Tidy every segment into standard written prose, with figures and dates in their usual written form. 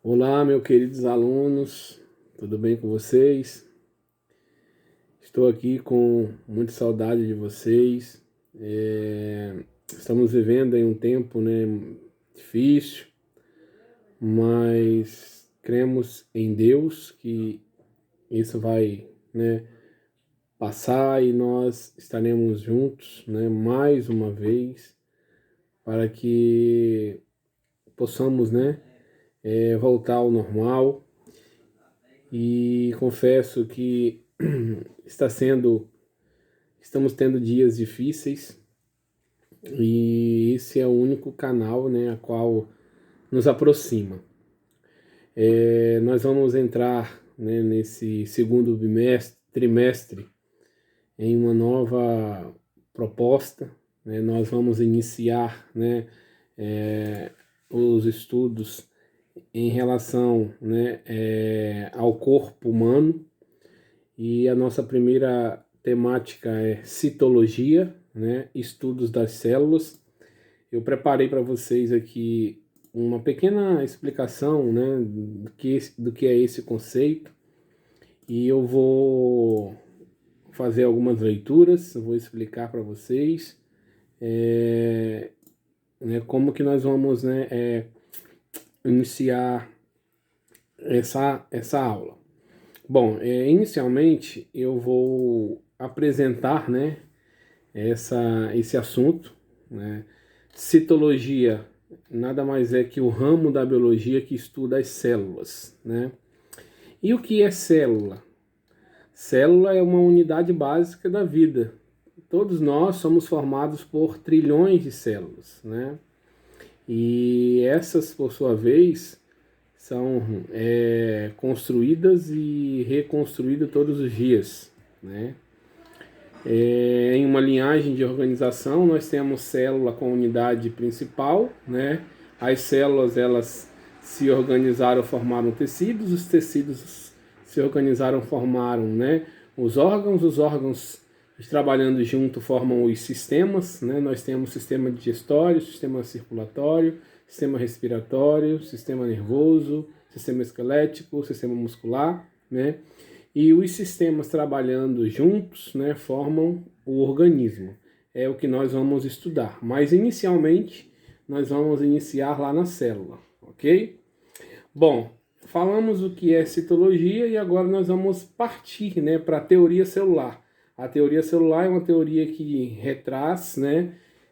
Olá, meus queridos alunos, tudo bem com vocês? Estou aqui com muita saudade de vocês. Estamos vivendo em um tempo, difícil, mas cremos em Deus que isso vai, passar e nós estaremos juntos, mais uma vez para que possamos, voltar ao normal. E confesso que estamos tendo dias difíceis e esse é o único canal, a qual nos aproxima. Nós vamos entrar, nesse segundo trimestre em uma nova proposta, Nós vamos iniciar, os estudos em relação, ao corpo humano, e a nossa primeira temática é citologia, estudos das células. Eu preparei para vocês aqui uma pequena explicação, do que é esse conceito, e eu vou fazer algumas leituras, eu vou explicar para vocês como que nós vamos iniciar essa aula. Bom, inicialmente eu vou apresentar, esse assunto, Citologia nada mais é que o ramo da biologia que estuda as células, E o que é célula? Célula é uma unidade básica da vida. Todos nós somos formados por trilhões de células, E essas, por sua vez, são construídas e reconstruídas todos os dias, em uma linhagem de organização, nós temos célula com unidade principal, As células, elas se organizaram, formaram tecidos, os tecidos se organizaram, formaram, os órgãos trabalhando junto formam os sistemas, Nós temos sistema digestório, sistema circulatório, sistema respiratório, sistema nervoso, sistema esquelético, sistema muscular, E os sistemas trabalhando juntos, formam o organismo. É o que nós vamos estudar. Mas inicialmente nós vamos iniciar lá na célula, ok? Bom, falamos o que é citologia e agora nós vamos partir, para a teoria celular. A teoria celular é uma teoria que retraz,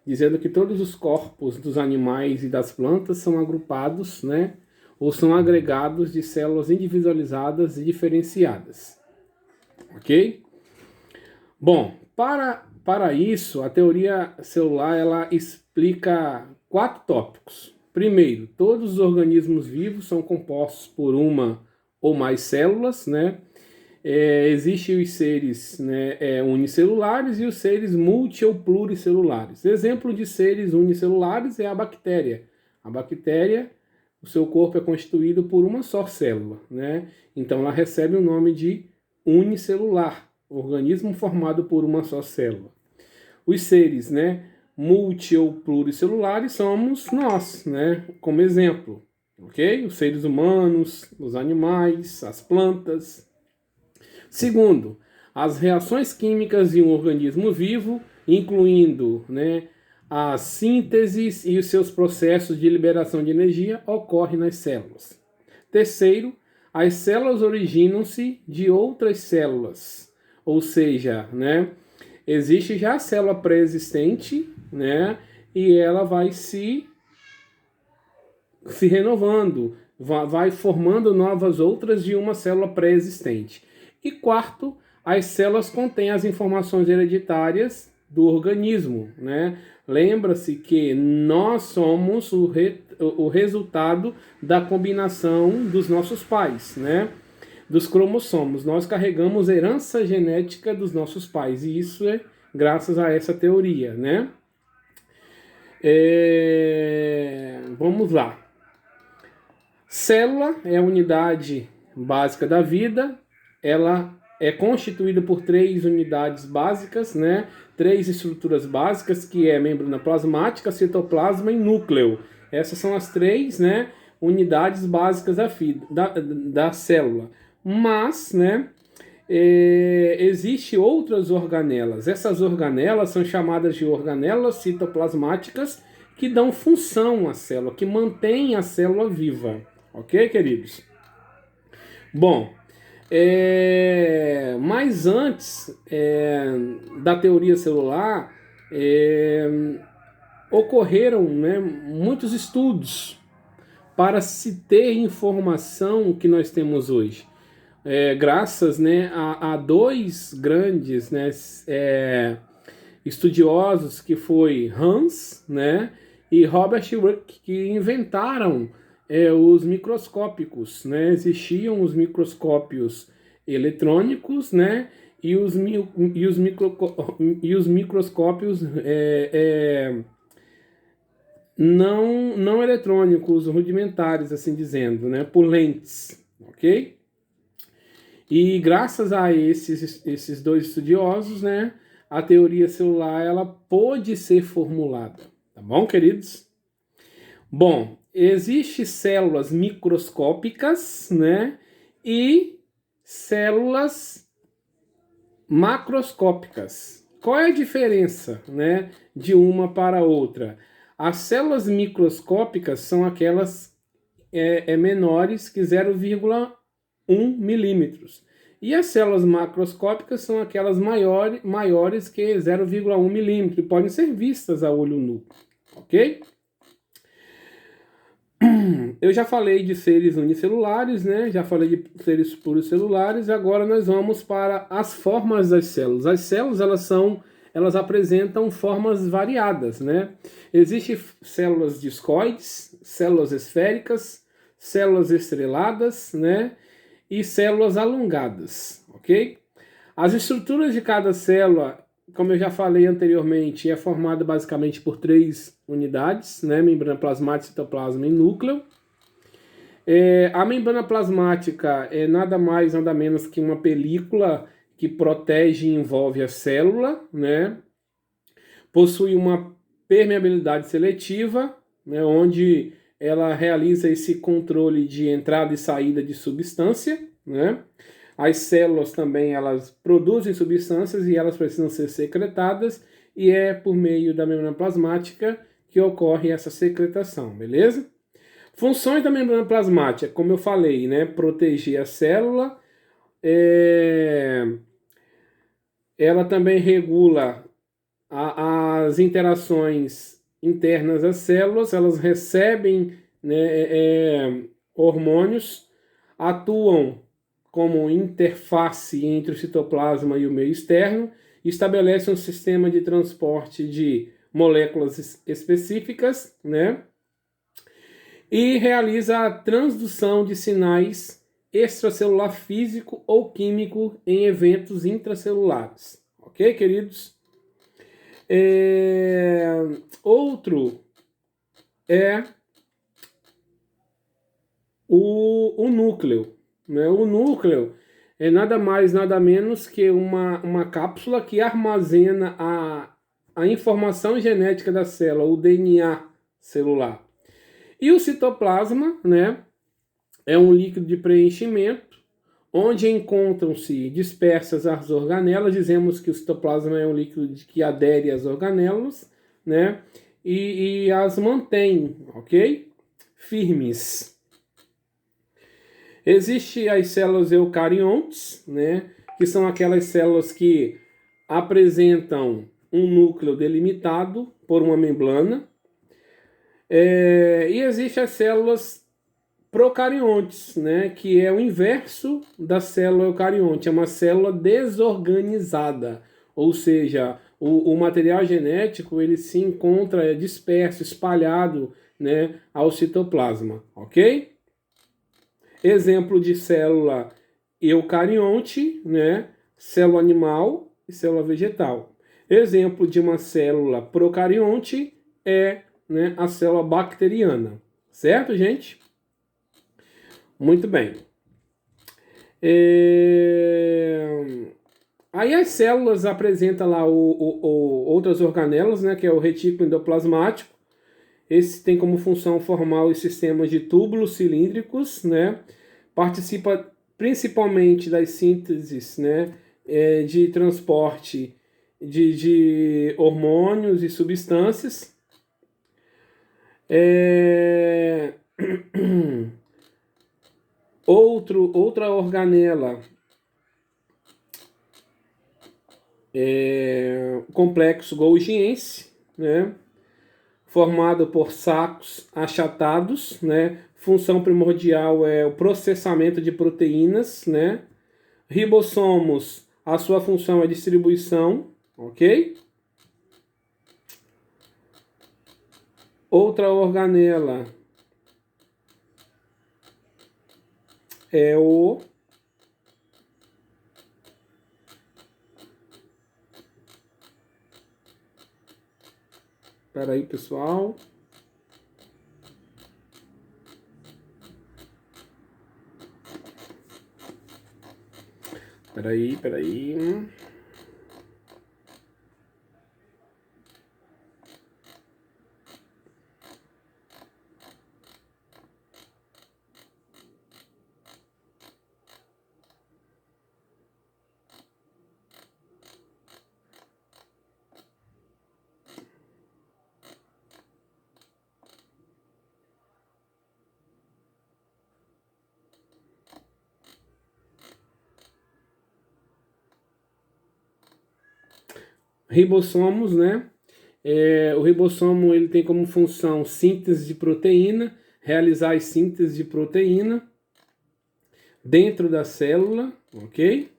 dizendo que todos os corpos dos animais e das plantas são agrupados, ou são agregados de células individualizadas e diferenciadas, ok? Bom, para isso, a teoria celular ela explica 4 tópicos. Primeiro, todos os organismos vivos são compostos por uma ou mais células, Existem os seres unicelulares e os seres multi ou pluricelulares. Exemplo de seres unicelulares é a bactéria. A bactéria, o seu corpo é constituído por uma só célula, Então ela recebe o nome de unicelular, organismo formado por uma só célula. Os seres, multi ou pluricelulares somos nós, como exemplo, ok? Os seres humanos, os animais, as plantas. Segundo, as reações químicas de um organismo vivo, incluindo, a síntese e os seus processos de liberação de energia, ocorrem nas células. Terceiro, as células originam-se de outras células, ou seja, existe já a célula pré-existente, e ela vai se renovando, vai formando novas outras de uma célula pré-existente. E quarto, as células contêm as informações hereditárias do organismo, Lembra-se que nós somos o resultado da combinação dos nossos pais, Dos cromossomos. Nós carregamos herança genética dos nossos pais, e isso é graças a essa teoria, Vamos lá. Célula é a unidade básica da vida. Ela é constituída por 3 unidades básicas, 3 estruturas básicas, que é membrana plasmática, citoplasma e núcleo. Essas são as 3, unidades básicas da célula. Mas, né, existem outras organelas. Essas organelas são chamadas de organelas citoplasmáticas, que dão função à célula, que mantêm a célula viva. Ok, queridos? Bom, mas antes da teoria celular, ocorreram, né, muitos estudos para se ter informação que nós temos hoje. Graças, né, a dois grandes, né, estudiosos, que foi Hans, né, e Robert Ruck, que inventaram os microscópicos, né? Existiam os microscópios eletrônicos, né, e os microscópios não eletrônicos, rudimentares, assim dizendo, né, por lentes, ok? E graças a esses dois estudiosos, né, a teoria celular ela pôde ser formulada, tá bom, queridos? Bom, existem células microscópicas, né, e células macroscópicas. Qual é a diferença, né, de uma para outra? As células microscópicas são aquelas menores que 0,1 milímetros. E as células macroscópicas são aquelas maiores que 0,1 milímetro, e podem ser vistas a olho nu, ok? Eu já falei de seres unicelulares, né? Já falei de seres pluricelulares. Agora nós vamos para as formas das células. As células elas apresentam formas variadas, né? Existem células discoides, células esféricas, células estreladas, né? E células alongadas, ok? As estruturas de cada célula, como eu já falei anteriormente, é formada basicamente por 3 unidades, né? Membrana plasmática, citoplasma e núcleo. A membrana plasmática é nada mais, nada menos que uma película que protege e envolve a célula, né? Possui uma permeabilidade seletiva, né? Onde ela realiza esse controle de entrada e saída de substância, né? As células também elas produzem substâncias e elas precisam ser secretadas, e é por meio da membrana plasmática que ocorre essa secretação, beleza? Funções da membrana plasmática, como eu falei, né? Proteger a célula. Ela também regula as interações internas das células. Elas recebem, né, hormônios, atuam como interface entre o citoplasma e o meio externo, estabelece um sistema de transporte de moléculas específicas, né? E realiza a transdução de sinais extracelular físico ou químico em eventos intracelulares. Ok, queridos? Outro é o núcleo. Né? O núcleo é nada mais, nada menos que uma cápsula que armazena a informação genética da célula, o DNA celular. E o citoplasma, né, é um líquido de preenchimento, onde encontram-se dispersas as organelas. Dizemos que o citoplasma é um líquido que adere às organelas, né, e as mantém, ok? Firmes. Existem as células eucariontes, né, que são aquelas células que apresentam um núcleo delimitado por uma membrana. E existem as células procariontes, né, que é o inverso da célula eucarionte, é uma célula desorganizada, ou seja, o material genético ele se encontra disperso, espalhado, né, ao citoplasma, ok? Exemplo de célula eucarionte, né, célula animal e célula vegetal. Exemplo de uma célula procarionte é, né, a célula bacteriana, certo, gente? Muito bem. Aí as células apresentam lá outras organelas, né, que é o retículo endoplasmático. Esse tem como função formar os sistemas de túbulos cilíndricos, né? Participa principalmente das sínteses, né? De transporte de hormônios e substâncias. Outra organela o complexo golgiense, né? Formado por sacos achatados, né? Função primordial é o processamento de proteínas, né? Ribossomos, a sua função é distribuição, ok? Outra organela é o Espera aí, pessoal. Espera aí. Ribossomos, né? O ribossomo ele tem como função síntese de proteína, realizar as sínteses de proteína dentro da célula, ok?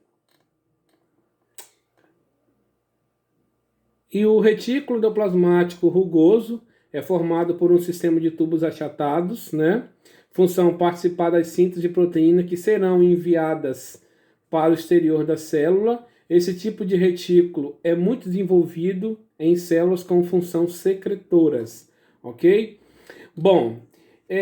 E o retículo endoplasmático rugoso é formado por um sistema de tubos achatados, né? Função participar das sínteses de proteína que serão enviadas para o exterior da célula. Esse tipo de retículo é muito desenvolvido em células com função secretoras, ok? Bom,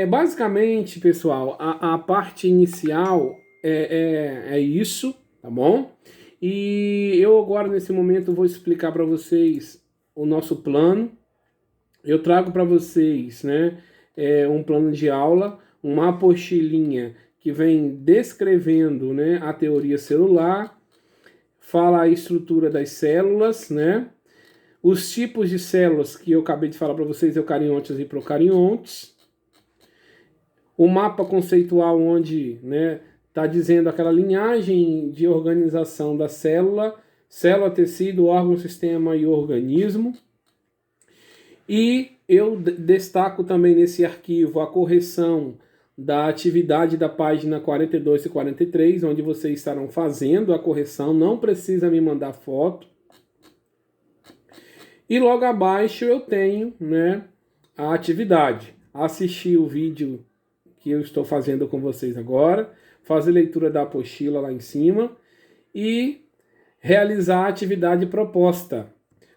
basicamente, pessoal, a parte inicial é isso, tá bom? E eu agora, nesse momento, vou explicar para vocês o nosso plano. Eu trago para vocês, né, um plano de aula, uma apostilinha que vem descrevendo, né, a teoria celular, fala a estrutura das células, né, os tipos de células que eu acabei de falar para vocês, eucariontes e procariontes, o mapa conceitual onde, né, está dizendo aquela linhagem de organização da célula, célula, tecido, órgão, sistema e organismo. E eu destaco também nesse arquivo a correção da atividade da página 42 e 43, onde vocês estarão fazendo a correção, não precisa me mandar foto. E logo abaixo eu tenho, né, a atividade. Assistir o vídeo que eu estou fazendo com vocês agora, fazer leitura da apostila lá em cima e realizar a atividade proposta.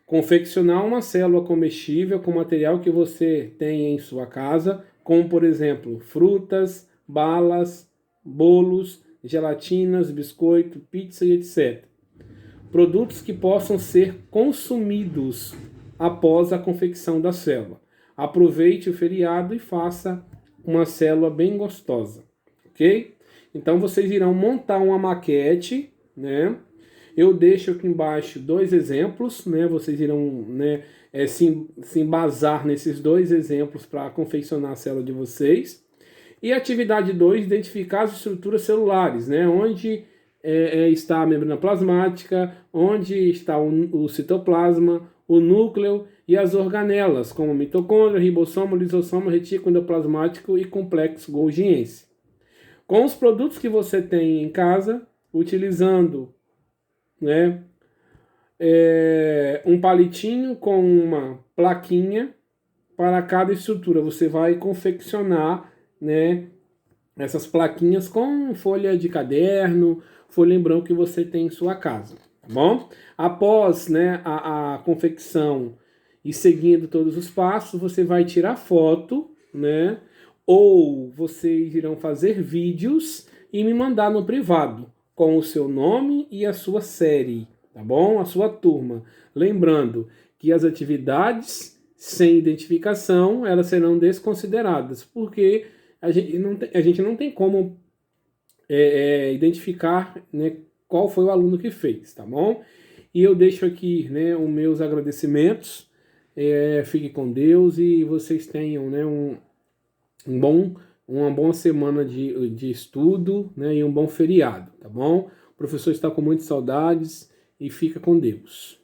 Confeccionar uma célula comestível com material que você tem em sua casa, como por exemplo, frutas, balas, bolos, gelatinas, biscoito, pizza e etc. Produtos que possam ser consumidos após a confecção da célula. Aproveite o feriado e faça uma célula bem gostosa, ok? Então vocês irão montar uma maquete, né? Eu deixo aqui embaixo 2 exemplos, né? Vocês irão, né, se embasar nesses 2 exemplos para confeccionar a célula de vocês. E atividade 2, identificar as estruturas celulares, né? Onde está a membrana plasmática, onde está o citoplasma, o núcleo e as organelas, como mitocôndria, ribossomo, lisossomo, retículo endoplasmático e complexo golgiense. Com os produtos que você tem em casa, utilizando, né, um palitinho com uma plaquinha para cada estrutura, você vai confeccionar, né, essas plaquinhas com folha de caderno, folha em branco que você tem em sua casa, tá bom? Após, né, a confecção e seguindo todos os passos, você vai tirar foto, né, ou vocês irão fazer vídeos e me mandar no privado com o seu nome e a sua série, tá bom? A sua turma. Lembrando que as atividades sem identificação, elas serão desconsideradas, porque a gente não tem como identificar, né, qual foi o aluno que fez, tá bom? E eu deixo aqui, né, os meus agradecimentos. Fique com Deus e vocês tenham, né, uma boa semana de estudo, né, e um bom feriado, tá bom? O professor está com muitas saudades e fica com Deus.